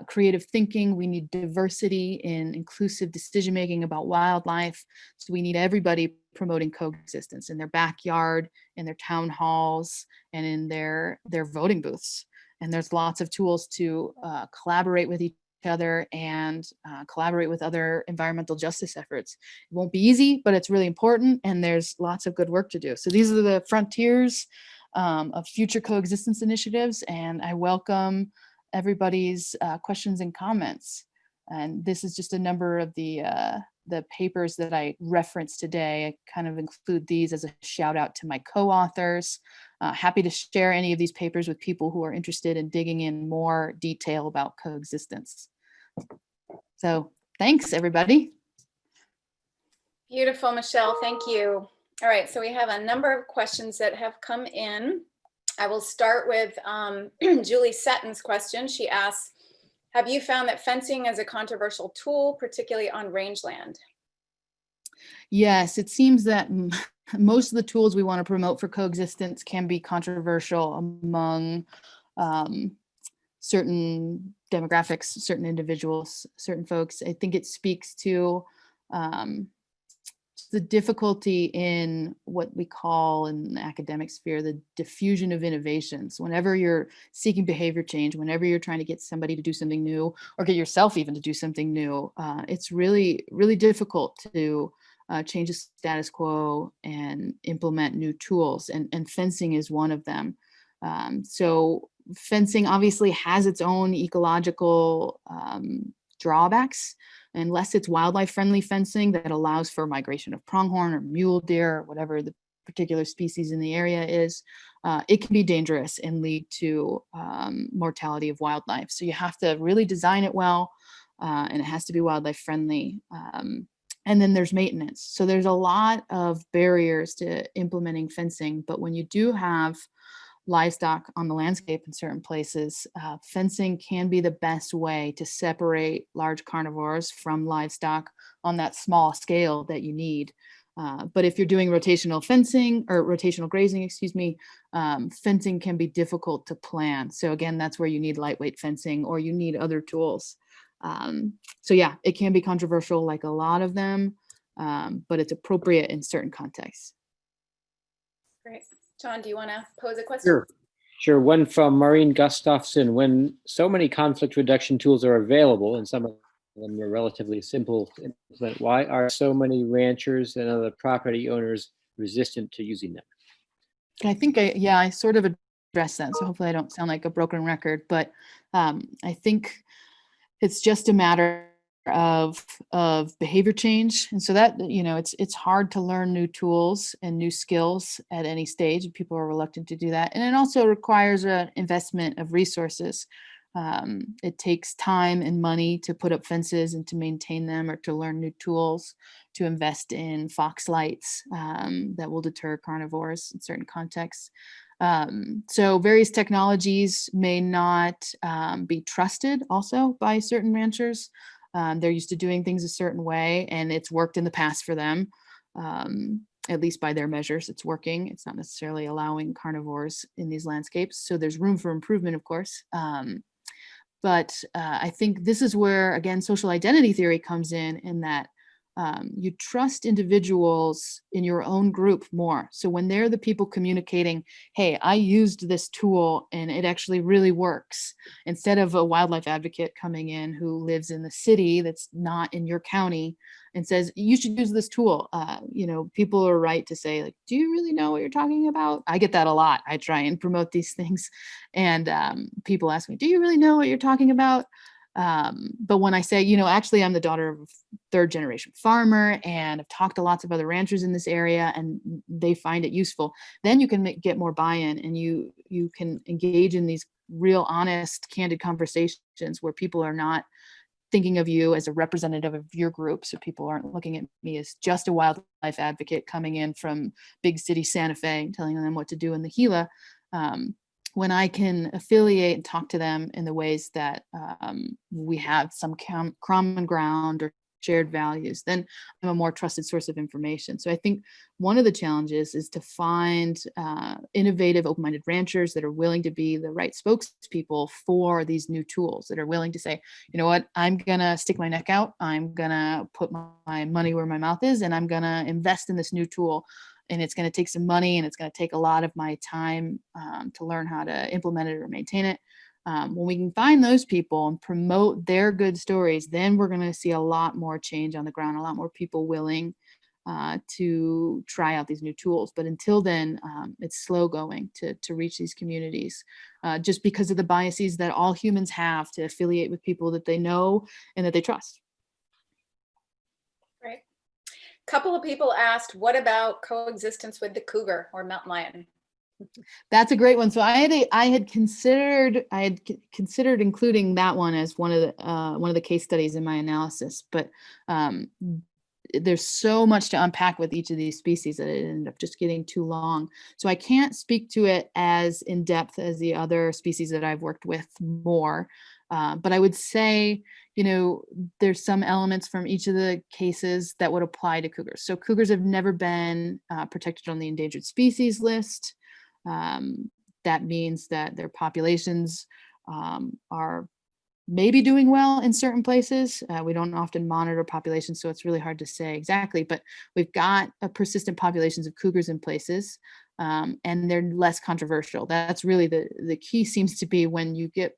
creative thinking. We need diversity in inclusive decision-making about wildlife. So we need everybody promoting coexistence in their backyard, in their town halls, and in their voting booths. And there's lots of tools to collaborate with each other and collaborate with other environmental justice efforts. It won't be easy, but it's really important, and there's lots of good work to do. So these are the frontiers of future coexistence initiatives, and I welcome everybody's questions and comments. And this is just a number of the papers that I referenced today. I kind of include these as a shout out to my co-authors. Happy to share any of these papers with people who are interested in digging in more detail about coexistence. So thanks, everybody. Beautiful, Michelle, thank you. All right, so we have a number of questions that have come in. I will start with Julie Sutton's question. She asks, have you found that fencing is a controversial tool, particularly on rangeland? Yes, it seems that most of the tools we want to promote for coexistence can be controversial among certain demographics, certain individuals, certain folks. I think it speaks to the difficulty in what we call in the academic sphere, the diffusion of innovations. Whenever you're seeking behavior change, whenever you're trying to get somebody to do something new or get yourself even to do something new, it's really, really difficult to change the status quo and implement new tools. And fencing is one of them. So fencing obviously has its own ecological drawbacks. Unless it's wildlife friendly fencing that allows for migration of pronghorn or mule deer, or whatever the particular species in the area is, it can be dangerous and lead to mortality of wildlife. So you have to really design it well, and it has to be wildlife friendly. And then there's maintenance. So there's a lot of barriers to implementing fencing, but when you do have livestock on the landscape in certain places, fencing can be the best way to separate large carnivores from livestock on that small scale that you need. But if you're doing rotational fencing or rotational grazing, fencing can be difficult to plan. So again, that's where you need lightweight fencing or you need other tools. So yeah, it can be controversial like a lot of them, but it's appropriate in certain contexts. Great. John, do you want to pose a question? Sure. One from Maureen Gustafson. When so many conflict reduction tools are available, and some of them are relatively simple to implement, why are so many ranchers and other property owners resistant to using them? I think I sort of addressed that, so hopefully I don't sound like a broken record, but I think it's just a matter of behavior change. And so that, it's hard to learn new tools and new skills at any stage. People are reluctant to do that. And it also requires an investment of resources. It takes time and money to put up fences and to maintain them, or to learn new tools, to invest in fox lights that will deter carnivores in certain contexts. So various technologies may not be trusted also by certain ranchers. They're used to doing things a certain way, and it's worked in the past for them. At least by their measures, it's working. It's not necessarily allowing carnivores in these landscapes. So there's room for improvement, of course. But I think this is where, again, social identity theory comes in that you trust individuals in your own group more. So when they're the people communicating, hey, I used this tool and it actually really works, instead of a wildlife advocate coming in who lives in the city that's not in your county and says, you should use this tool. People are right to say, like, do you really know what you're talking about? I get that a lot. I try and promote these things. And people ask me, do you really know what you're talking about? But when I say, actually, I'm the daughter of a third generation farmer and I've talked to lots of other ranchers in this area and they find it useful, then you can get more buy-in and you can engage in these real, honest, candid conversations where people are not thinking of you as a representative of your group. So people aren't looking at me as just a wildlife advocate coming in from big city Santa Fe and telling them what to do in the Gila. When I can affiliate and talk to them in the ways that we have some common ground or shared values, then I'm a more trusted source of information. So I think one of the challenges is to find innovative, open-minded ranchers that are willing to be the right spokespeople for these new tools, that are willing to say, you know what, I'm gonna stick my neck out, I'm gonna put my money where my mouth is, and I'm gonna invest in this new tool. And it's going to take some money and it's going to take a lot of my time to learn how to implement it or maintain it. When we can find those people and promote their good stories, then we're going to see a lot more change on the ground, a lot more people willing to try out these new tools. But until then, it's slow going to reach these communities, just because of the biases that all humans have to affiliate with people that they know and that they trust. Right. Couple of people asked, what about coexistence with the cougar or mountain lion? That's a great one. So I had considered including that one as one of the case studies in my analysis, but there's so much to unpack with each of these species that it ended up just getting too long. So I can't speak to it as in depth as the other species that I've worked with more. But I would say, there's some elements from each of the cases that would apply to cougars. So cougars have never been protected on the endangered species list. That means that their populations are maybe doing well in certain places. We don't often monitor populations, so it's really hard to say exactly, but we've got persistent populations of cougars in places, and they're less controversial. That's really the key, seems to be when you get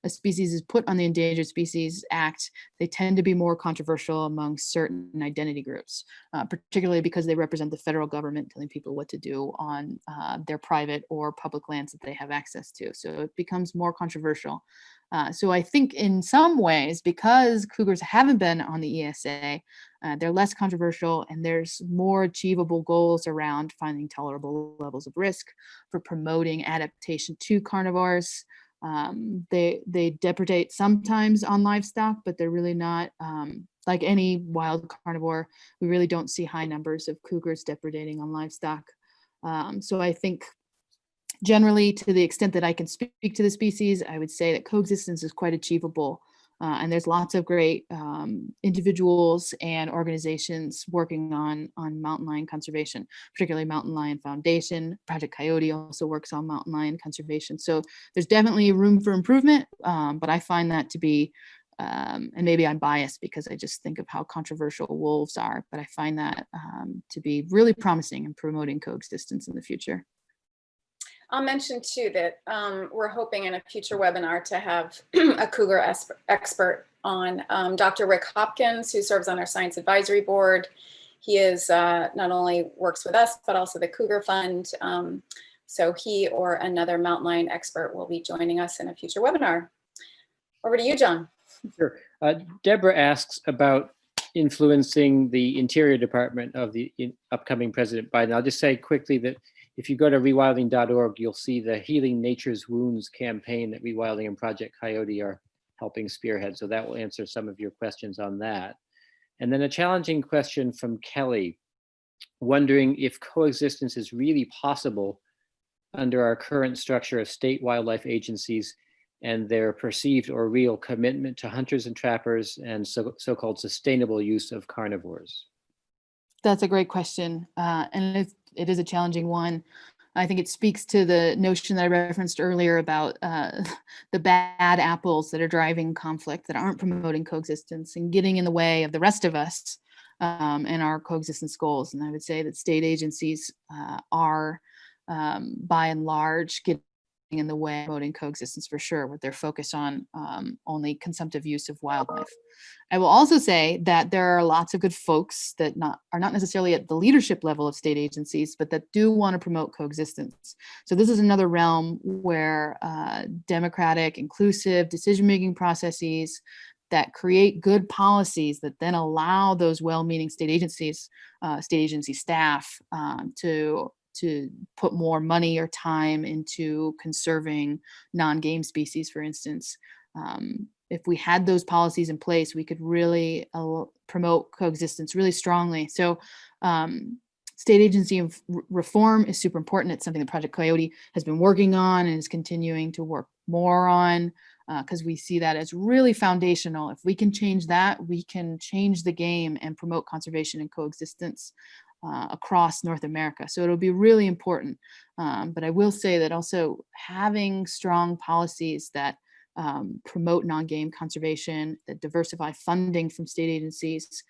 a species is put on the Endangered Species Act, they tend to be more controversial among certain identity groups, particularly because they represent the federal government telling people what to do on their private or public lands that they have access to. So it becomes more controversial. So I think in some ways, because cougars haven't been on the ESA, they're less controversial and there's more achievable goals around finding tolerable levels of risk for promoting adaptation to carnivores. They depredate sometimes on livestock, but they're really not, like any wild carnivore, we really don't see high numbers of cougars depredating on livestock. So I think generally, to the extent that I can speak to the species, I would say that coexistence is quite achievable. And there's lots of great individuals and organizations working on mountain lion conservation, particularly Mountain Lion Foundation. Project Coyote also works on mountain lion conservation. So there's definitely room for improvement, but I find that to be, and maybe I'm biased because I just think of how controversial wolves are, but I find that to be really promising in promoting coexistence in the future. I'll mention too that we're hoping in a future webinar to have a cougar expert on, Dr. Rick Hopkins, who serves on our science advisory board. He is not only works with us, but also the Cougar Fund. So he or another mountain lion expert will be joining us in a future webinar. Over to you, John. Sure. Deborah asks about influencing the Interior Department of the upcoming President Biden. I'll just say quickly that if you go to rewilding.org, you'll see the Healing Nature's Wounds campaign that Rewilding and Project Coyote are helping spearhead. So that will answer some of your questions on that. And then a challenging question from Kelly, wondering if coexistence is really possible under our current structure of state wildlife agencies and their perceived or real commitment to hunters and trappers and so-called sustainable use of carnivores? That's a great question. And it is a challenging one. I think it speaks to the notion that I referenced earlier about the bad apples that are driving conflict, that aren't promoting coexistence and getting in the way of the rest of us and our coexistence goals. And I would say that state agencies are, by and large, getting in the way of promoting coexistence for sure, with their focus on only consumptive use of wildlife. I will also say that there are lots of good folks that are not necessarily at the leadership level of state agencies, but that do want to promote coexistence. So this is another realm where democratic, inclusive decision-making processes that create good policies that then allow those well-meaning state agency staff to put more money or time into conserving non-game species, for instance. If we had those policies in place, we could really promote coexistence really strongly. So state agency reform is super important. It's something that Project Coyote has been working on and is continuing to work more on, because we see that as really foundational. If we can change that, we can change the game and promote conservation and coexistence across North America. So it'll be really important. But I will say that also having strong policies that promote non-game conservation, that diversify funding from state agencies,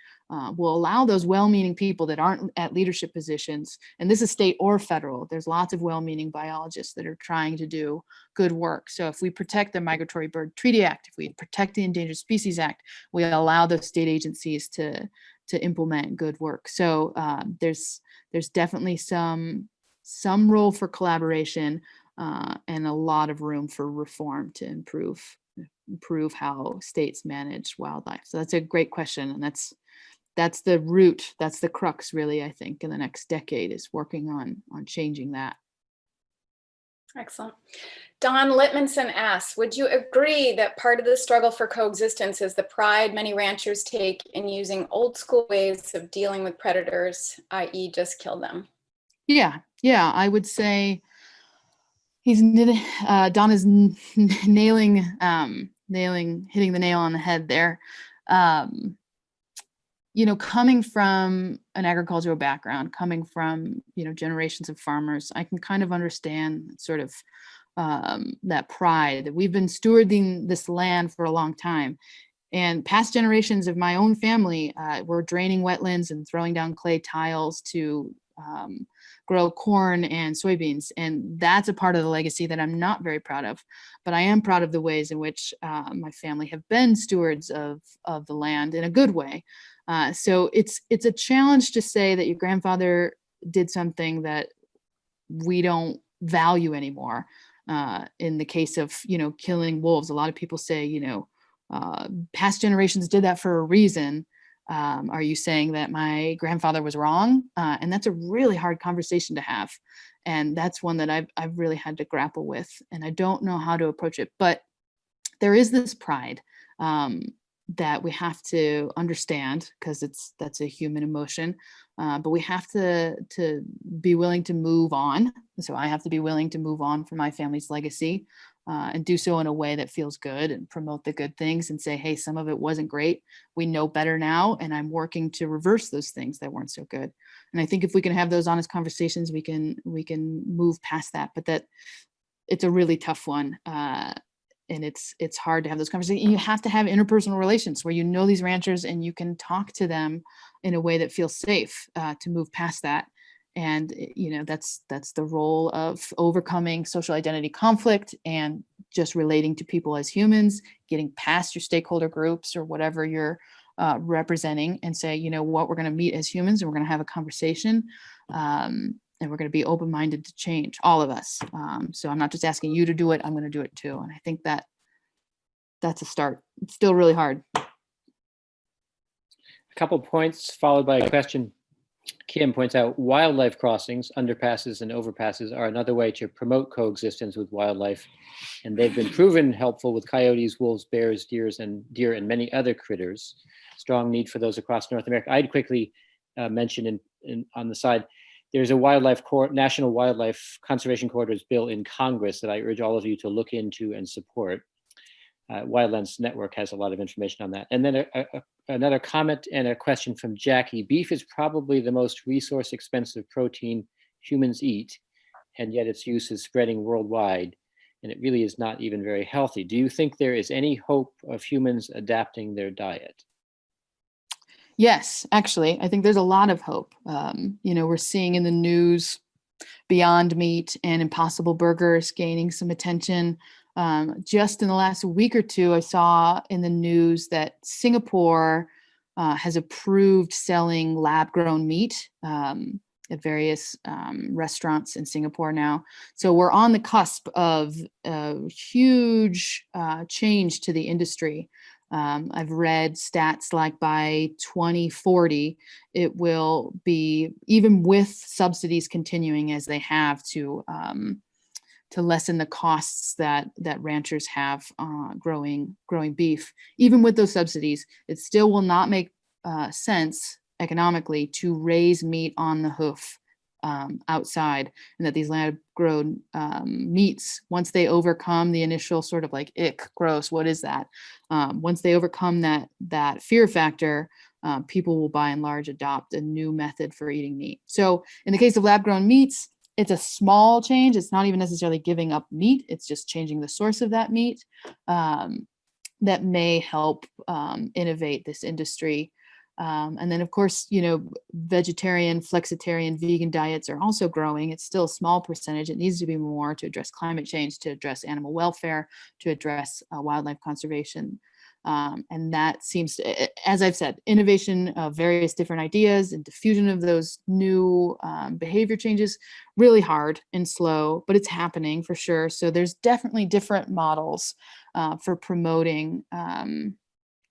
will allow those well-meaning people that aren't at leadership positions, and this is state or federal, there's lots of well-meaning biologists that are trying to do good work. So if we protect the Migratory Bird Treaty Act, if we protect the Endangered Species Act, we allow those state agencies to implement good work. So there's definitely some role for collaboration, and a lot of room for reform to improve how states manage wildlife. So that's a great question, and that's the root, that's the crux, really. I think in the next decade is working on changing that. Excellent. Don Littmanson asks, would you agree that part of the struggle for coexistence is the pride many ranchers take in using old school ways of dealing with predators, i.e. just kill them? Yeah, I would say Don is hitting the nail on the head there. Coming from an agricultural background, coming from, generations of farmers, I can kind of understand sort of that pride that we've been stewarding this land for a long time. And past generations of my own family were draining wetlands and throwing down clay tiles to grow corn and soybeans. And that's a part of the legacy that I'm not very proud of, but I am proud of the ways in which my family have been stewards of the land in a good way. So it's a challenge to say that your grandfather did something that we don't value anymore. In the case of, killing wolves, a lot of people say, past generations did that for a reason. Are you saying that my grandfather was wrong? And that's a really hard conversation to have. And that's one that I've really had to grapple with. And I don't know how to approach it. But there is this pride that we have to understand, because that's a human emotion. But we have to be willing to move on. So I have to be willing to move on from my family's legacy. And do so in a way that feels good and promote the good things and say, hey, some of it wasn't great. We know better now. And I'm working to reverse those things that weren't so good. And I think if we can have those honest conversations, we can move past that. But that it's a really tough one. And it's hard to have those conversations. You have to have interpersonal relations where these ranchers and you can talk to them in a way that feels safe to move past that. And that's the role of overcoming social identity conflict and just relating to people as humans, getting past your stakeholder groups or whatever you're representing, and say, what, we're going to meet as humans and we're going to have a conversation, and we're going to be open-minded to change, all of us. So I'm not just asking you to do it, I'm going to do it too. And I think that's a start. It's still really hard. A couple points followed by a question. Kim points out wildlife crossings, underpasses, and overpasses are another way to promote coexistence with wildlife, and they've been proven helpful with coyotes, wolves, bears, deer, and many other critters. Strong need for those across North America. I'd quickly mention on the side, there's a National Wildlife Conservation Corridors bill in Congress that I urge all of you to look into and support. Wildlands Network has a lot of information on that. And then another comment and a question from Jackie. Beef is probably the most resource expensive protein humans eat, and yet its use is spreading worldwide, and it really is not even very healthy. Do you think there is any hope of humans adapting their diet? Yes, actually, I think there's a lot of hope. We're seeing in the news Beyond Meat and Impossible Burgers gaining some attention. Just in the last week or two, I saw in the news that Singapore has approved selling lab-grown meat at various restaurants in Singapore now. So we're on the cusp of a huge change to the industry. I've read stats like by 2040, it will be, even with subsidies continuing as they have to lessen the costs that ranchers have growing beef. Even with those subsidies, it still will not make sense economically to raise meat on the hoof outside, and that these lab-grown meats, once they overcome the initial sort of like, ick, gross, what is that? Once they overcome that fear factor, people will by and large adopt a new method for eating meat. So in the case of lab-grown meats, it's a small change. It's not even necessarily giving up meat. It's just changing the source of that meat that may help innovate this industry. And then, of course, vegetarian, flexitarian, vegan diets are also growing. It's still a small percentage. It needs to be more to address climate change, to address animal welfare, to address wildlife conservation. And that seems to, as I've said, innovation of various different ideas and diffusion of those new behavior changes, really hard and slow, but it's happening for sure. So there's definitely different models for promoting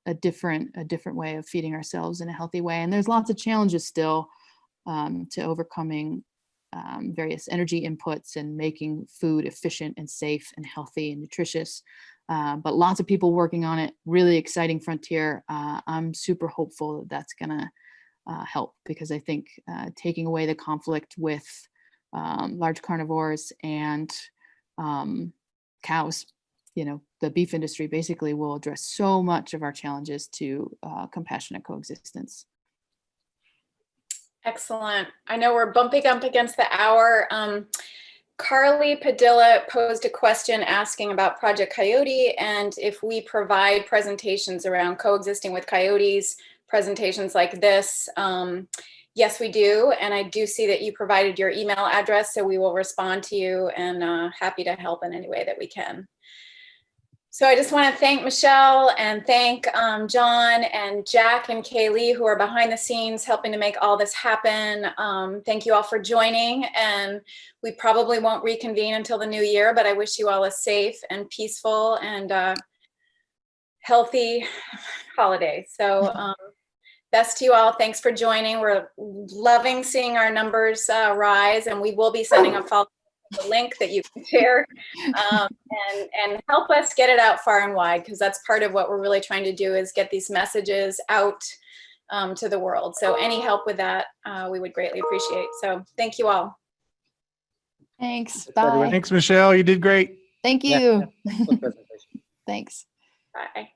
a different way of feeding ourselves in a healthy way. And there's lots of challenges still to overcoming various energy inputs and making food efficient and safe and healthy and nutritious. But lots of people working on it, really exciting frontier. I'm super hopeful that that's gonna help, because I think taking away the conflict with large carnivores and cows, the beef industry basically will address so much of our challenges to compassionate coexistence. Excellent. I know we're bumping up against the hour. Carly Padilla posed a question asking about Project Coyote and if we provide presentations around coexisting with coyotes, presentations like this. Yes, we do. And I do see that you provided your email address, so we will respond to you, and happy to help in any way that we can. So I just want to thank Michelle and thank John and Jack and Kaylee, who are behind the scenes helping to make all this happen. Thank you all for joining, and we probably won't reconvene until the new year, but I wish you all a safe and peaceful and healthy holiday. So best to you all. Thanks for joining. We're loving seeing our numbers rise, and we will be sending a follow-up the link that you can share and help us get it out far and wide, because that's part of what we're really trying to do, is get these messages out to the world. So any help with that, we would greatly appreciate. So thank you all. Thanks. Bye. Thanks, Michelle. You did great. Thank you. Yeah. Thanks. Bye.